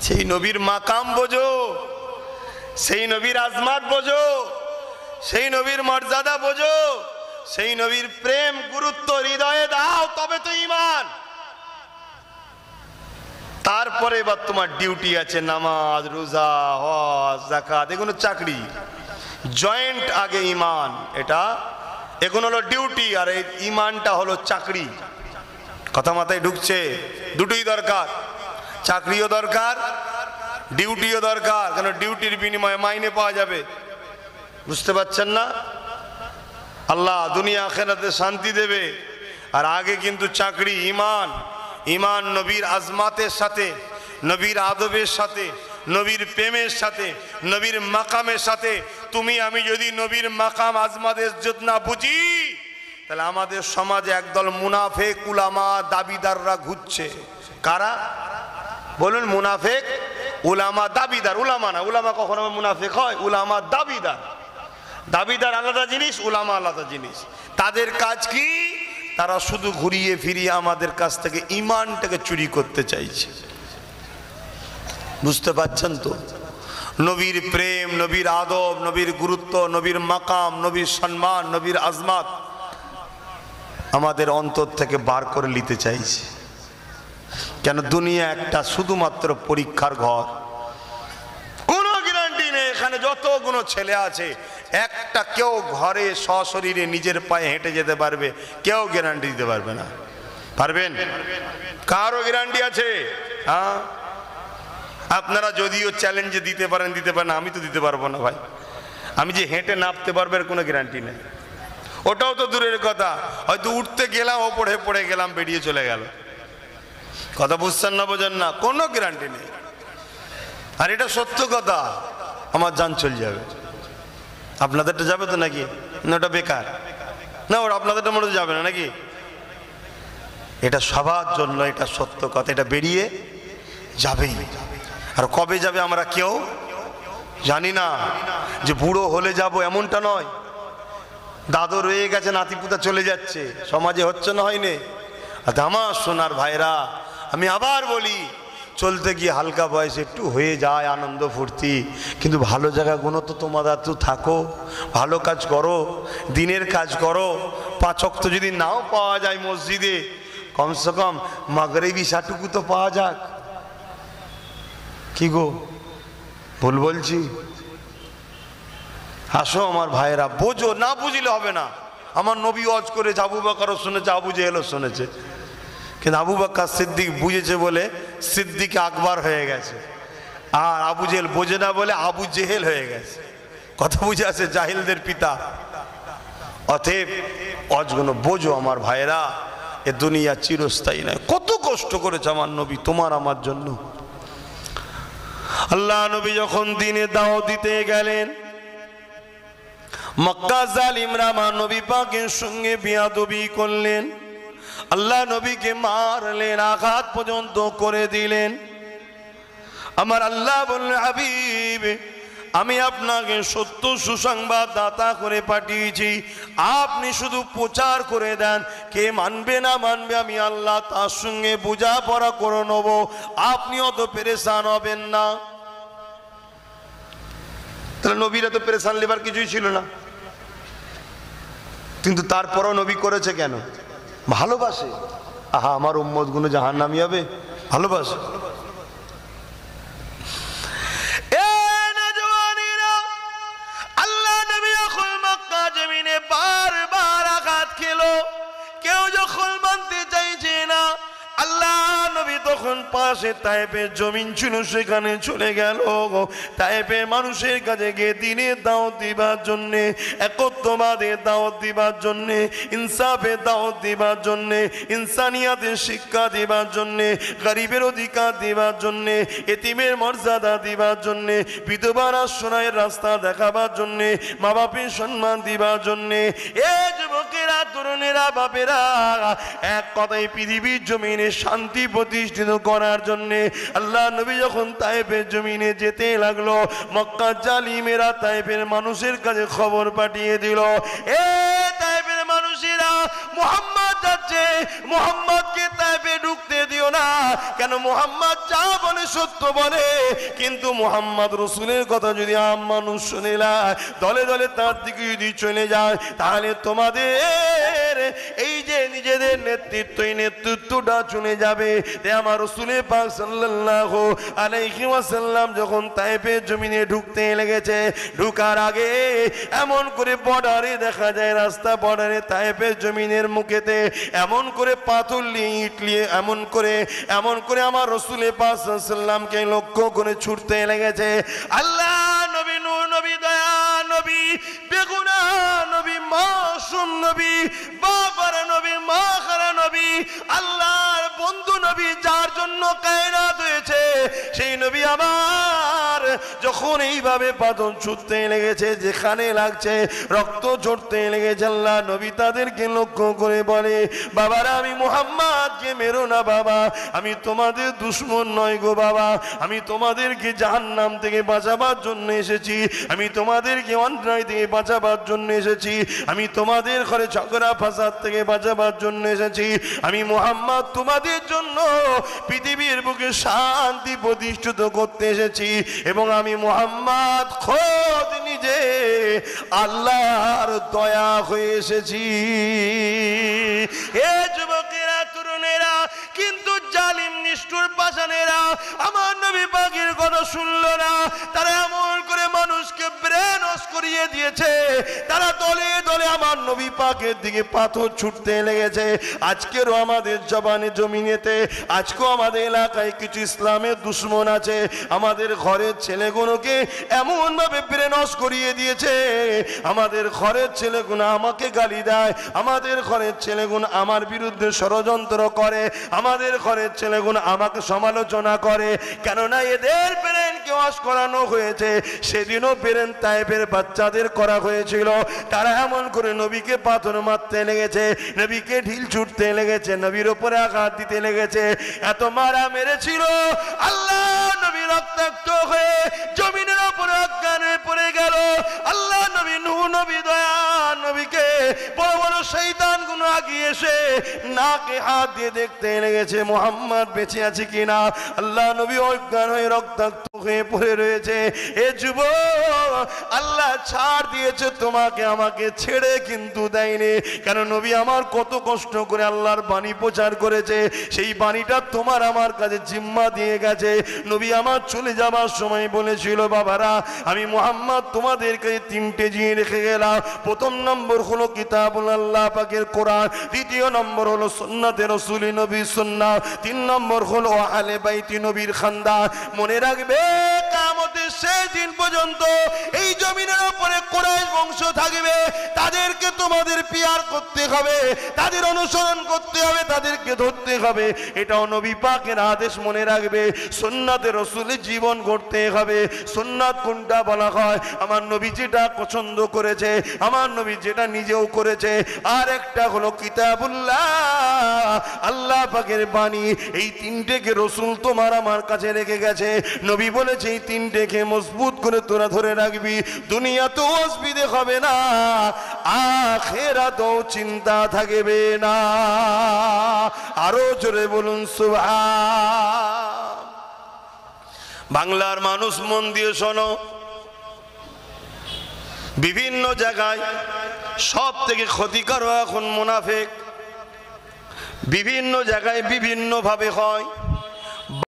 সেই নবীর মাকাম বোঝো, সেই নবীর আজমাত বোঝো, সেই নবীর মর্যাদা বোঝো, সেই নবীর প্রেম গুরুত্ব হৃদয়ে দাও, তবে তো ঈমান। তারপরে এবার তোমার ডিউটি আছে নামাজ, রোজা, হজ, যাকাত, এগুলো চাকরি। জয়েন্ট আগে ঈমান, এটা এগুলো হলো ডিউটি, আর এই ঈমানটা হলো চাকরি। কথা মাথায় ঢুকছে? দুটোই দরকার, চাকরিও দরকার, ডিউটিও দরকার, কেন ডিউটির বিনিময়ে মাইনে পাওয়া যাবে। বুঝতে পারছেন না? আল্লাহ দুনিয়া আখিরাতে শান্তি দেবে, আর আগে কিন্তু চাকরি, ঈমান। ঈমান নবীর আজমাতের সাথে, নবীর আদবের সাথে, নবীর প্রেমের সাথে, নবীর মাকামের সাথে। তুমি আমি যদি নবীর মাকাম আজমাতের ইজ্জত না বুঝি, তাহলে আমাদের সমাজে একদল মুনাফেক উলামা দাবিদাররা ঘুরছে। কারা বলুন? মুনাফেক উলামা দাবিদার। উলামা না, উলামা কখনো মুনাফেক হয়? উলামা দাবিদার। দাবিদার আলাদা জিনিস, উলামা আলাদা জিনিস। তাদের কাজ কি? তারা শুধু ঘুরিয়ে ফিরিয়ে আমাদের কাছ থেকে ঈমানটাকে চুরি করতে চাইছে। বুঝতে পারছেন তো? নবীর প্রেম, নবীর আদব, নবীর গুরুত্ব, নবীর মাকাম, নবীর সম্মান, নবীর আজমাত আমাদের অন্তর থেকে বার করে নিতে চাইছে। কেন? দুনিয়া একটা শুধুমাত্র পরীক্ষার ঘর। কোনো গ্যারান্টি নেই। এখানে যতগুলো ছেলে আছে, একটা কেউ ঘরে সশরীরে নিজের পায়ে হেঁটে যেতে পারবে? কেউ গ্যারান্টি দিতে পারবে না। পারবেন? কারো গ্যারান্টি আছে? হ্যাঁ, আপনারা যদিও চ্যালেঞ্জে দিতে পারেন, দিতে পারেন, আমি তো দিতে পারবো না ভাই। আমি যে হেঁটে নামতে পারবে এর কোনো গ্যারান্টি নেই। ওটাও তো দূরের কথা, হয়তো উঠতে গেলাম, ওপরে পড়ে গেলাম, বেরিয়ে চলে গেল। কথা বুঝছেন না? বোঝেন না? কোনো গ্যারান্টি নেই। আর এটা সত্য কথা, আমার জান চলে যাবে। আপনাদেরটা যাবে তো নাকি? না ওটা বেকার না, ওটা আপনাদেরটা মনে যাবে না নাকি? এটা সবার জন্য, এটা সত্য কথা, এটা বেরিয়ে যাবেই। আর কবে যাবে আমরা কেউ জানি না। যে বুড়ো হলে যাব এমনটা নয়, দাদু রয়ে গেছে, নাতিপুতা চলে যাচ্ছে, সমাজে হচ্ছে না, হয়নি? আমার সোনার ভাইরা, আমি আবার বলি, চলতে গিয়ে হালকা বয়সে একটু হয়ে যায় আনন্দ ফুর্তি, কিন্তু ভালো জায়গাগুলো তো তোমাদের তো থাকো, ভালো কাজ করো, দিনের কাজ করো। 5 ওয়াক্ত যদি নাও পাওয়া যায় মসজিদে, কমসে কম মাগরিবি সাটুকু তো পাওয়া যাক। কি গো, ভুল বলছি? আসো আমার ভাইয়েরা, বোঝো, না বুঝলে হবে না। আমার নবী ওয়াজ করে আবু বকরও শুনেছে, আবু জেহেলও শুনেছে, কিন্তু আবু বকর সিদ্দিক বুঝেছে বলে সিদ্দিক আকবর হয়ে গেছে, আর আবু জেহেল বোঝে না বলে আবু জেহেল হয়ে গেছে। কথা বুঝে আছে? জাহিলদের পিতা। অতএব ওয়াজগুলো বোঝো আমার ভাইয়েরা, এ দুনিয়া চিরস্থায়ী নয়। কত কষ্ট করেছে আমার নবী তোমার আমার জন্য। আল্লাহ নবী যখন দিনে দাওয়াত দিতে গেলেন, মক্কা জালিমরা আমার নবী পাকের সঙ্গে বিয়াদবি করলেন, আল্লাহ নবীকে মারলেন, আঘাত পর্যন্ত করে দিলেন। আমার আল্লাহ বললেন, হাবিব, আমি আপনাকে সত্য সুসংবাদ দাতা করে পাঠিয়েছি, আপনি শুধু প্রচার করে দেন, কে মানবে না মানবে আমি আল্লাহ তার সঙ্গে বোঝাপড়া করে নেব, আপনি অত পেরেশান হবেন না। তাহলে নবীরা তো পেরেশান লেবার কিছুই ছিল না, কিন্তু তারপরও নবী করেছে কেন? ভালোবাসে। আহা, আমার উম্মত গুলো জাহান্নামী হবে, ভালোবাসে। আল্লাহ নবী যখন মক্কা জমিনে বারবার আঘাত খেলো, কেউ যখন মানতে চাইছে না, আল্লাহ নবী তখন পাশে তায়েফের জমিন ছিল, সেখানে চলে গেল। তায়েফের মানুষের কাছে গিয়ে দিনের দাওয়াত দিবার জন্যে, একত্ববাদের দাওয়াত দিবার জন্যে, ইনসাফের দাওয়াত দিবার জন্যে, ইনসানিয়াতের শিক্ষা দিবার জন্যে, গরিবের অধিকার দিবার জন্যে, এতিমের মর্যাদা দিবার জন্যে, বিধবার আশ্রয়ের রাস্তা দেখাবার জন্যে, মা বাপের সম্মান দিবার জন্যে, এ যুবকেরা, তরুণেরা, বাপেরা, এক কথায় পৃথিবীর জমিনে শান্তি প্রতিষ্ঠিত করার জন্য আল্লাহ নবী যখন তায়েফের জমিনে যেতে লাগলো, মক্কা জালিমেরা তায়েফের মানুষের কাছে খবর পাঠিয়ে দিল, এ তায়েফের মানুষেরা, মুহাম্মদ যাচ্ছে, মুহাম্মদকে তায়েফে ঢুকতে দিও না। না কেন, মুহাম্মদ যা বলে সত্য বলে, কিন্তু মুহাম্মদ রসুলের কথা যদি আম মানুষ শুনে না, দলে দলে তার দিকে যদি চলে যায়, তাহলে তোমাদের এই যে নিজেদের নেতৃত্ব, এই নেতৃত্বটা চলে যাবে। তাই আমার রসুল পাক সাল্লাল্লাহু আলাইহি ওয়াসাল্লাম যখন তায়েফের জমিনে ঢুকতে লেগেছে, ঢুকার আগে এমন করে বর্ডারে দেখা যায়, রাস্তা বর্ডারে তায়েফের জমিনের মুখেতে এমন করে পাথর নিয়ে ইট নিয়ে এমন করে আমার রসুল পাক সাল্লাল্লাহুকে লক্ষ্য করে ছুটতে লেগেছে। আল্লাহ নবী, নূর নবী, দয়া নবী, বেগুনা নবী, মাসুম নবী, বাবার নবী, মাখারা নবী, আল্লাহর বন্ধু নবী, যার জন্য কায়নাত হয়েছে, সেই নবী আমার যখন এইভাবে পাথর ছুটতে লেগেছে, যেখানে লাগছে রক্ত ঝরতে লেগেছে, আল্লাহ নবী তাদেরকে লক্ষ্য করে বলে, বাবারা আমি মুহাম্মদকে মেরো না বাবা, আমি তোমাদের দুশমন নয় গো বাবা, আমি তোমাদেরকে জাহান্নাম থেকে বাঁচাবার জন্য এসেছি, আমি তোমাদেরকে অন্যায় থেকে বাঁচাবার জন্য এসেছি, আমি তোমাদের ঘরে ঝগড়া ফাসাদ থেকে বাঁচাবার জন্য এসেছি, আমি মুহাম্মদ তোমাদের জন্য পৃথিবীর বুকে শান্তি প্রতিষ্ঠিত করতে এসেছি, এবং আমি মুহাম্মদ খোদ নিজে আল্লাহর দয়া হয়ে এসেছি। এ যুবকেরা, তরুণেরা, কিন্তু জালিম নিষ্ঠুর পাষাণেরা আমার নবী পাকের কথা শুনল না। তারা এমন করে মানুষকে ব্রেন ওয়াশ করিয়ে দিয়েছে, তারা দলে দলে আমার নবী পাকের দিকে পাথর ছুটতে লেগেছে। আজকেরও আমাদের জমিনেতে, আজকেও আমাদের এলাকায় কিছু ইসলামের দুশ্মন আছে, আমাদের ঘরের ছেলেগুলোকে এমন ভাবে ব্রেন ওয়াশ করিয়ে দিয়েছে, আমাদের ঘরের ছেলেগুলো আমাকে গালি দেয়, আমাদের ঘরের ছেলেগুলো আমার বিরুদ্ধে ষড়যন্ত্র করে, আমাদের ঘরের ছেলেগুলো আমাকে সমালোচনা করে, কেননা এদের ব্রেনকে ওয়াশ করানো হয়েছে। সেদিনও ব্রেন তায়েফের বাচ্চাদের করা হয়েছিল, তারা এমন করে নবীকে পাথর মারতে লেগেছে, নবীকে ঢিল ছুটতে লেগেছে, নবীর উপরে আঘাত দিতে লেগেছে, এত মারা মেরেছিল, আল্লাহ নবী রক্তাক্ত হয়ে জমিনের উপরে অজ্ঞান হয়ে পড়ে গেল। আল্লাহ নবী, নূহ নবী, দয়া নবীকে বড় বড় শয়তান গুলো আগিয়ে এসে নাকে হাত দিয়ে দেখতে লেগেছে মুহাম্মদ বেঁচে আছে কিনা। আল্লাহ নবী অজ্ঞান হয়ে রক্তাক্ত হয়ে পড়ে রয়েছে। এ যুবক, আল্লাহ ছাড় দিয়েছে তোমাকে, আমাকে ছেড়ে কিন্তু দেয়নি, কারণ নবী আমার কত কষ্ট করে আল্লাহর বাণী প্রচার করেছে, সেই বাণীটা তোমার আমার কাছে জিম্মা দিয়ে গেছে। নবী আমার চলে যাবার সময় বলেছিল, বাবারা আমি মুহাম্মদ তোমাদেরকে তিনটে জিনিস রেখে গেলাম। প্রথম নম্বর হলো কিতাবুল আল্লাহ পাকের কোরআন, দ্বিতীয় নম্বর হলো সুন্নাতে রাসূল নবী সুন্নাহ, তিন নম্বর হলো আহলে বাইতি নবীর খানদান। মনে রাখবে, কিয়ামতের শেষ দিন পর্যন্ত এই জমিনের উপরে কুরাইশ বংশ থাকবে, তাদেরকে তোমাদের পিয়ার করতে হবে, তাদের অনুসরণ করতে হবে, তাদেরকে ধরতে হবে, এটাও নবী পাকের আদেশ। মনে রাখবে, সুন্নাতে রাসূলের জীবন গড়তে হবে। সুন্নাত কোনটা বলা হয়? আমার নবী যেটা পছন্দ করেছে, আমার নবী যেটা নিজেও করেছে, আর একটা হলো কিতাবুল্লাহ, আল্লাহ পাকের বাণী। এই তিনটেকে রাসূল তোমার আমার কাছে রেখে গেছে। নবী বলেছে এই তিনটেকে মজবুত করে তোরা ধরে রাখবি, দুনিয়াতেও অসুবিধে হবে না, আখিরাতেও চিন্তা থাকবে না। আরো জোরে বলুন সুবহান। বাংলার মানুষ মন দিয়ে শোনো, বিভিন্ন জায়গায় সব থেকে ক্ষতিকর এখন মুনাফিক, বিভিন্ন জায়গায় বিভিন্ন ভাবে হয়।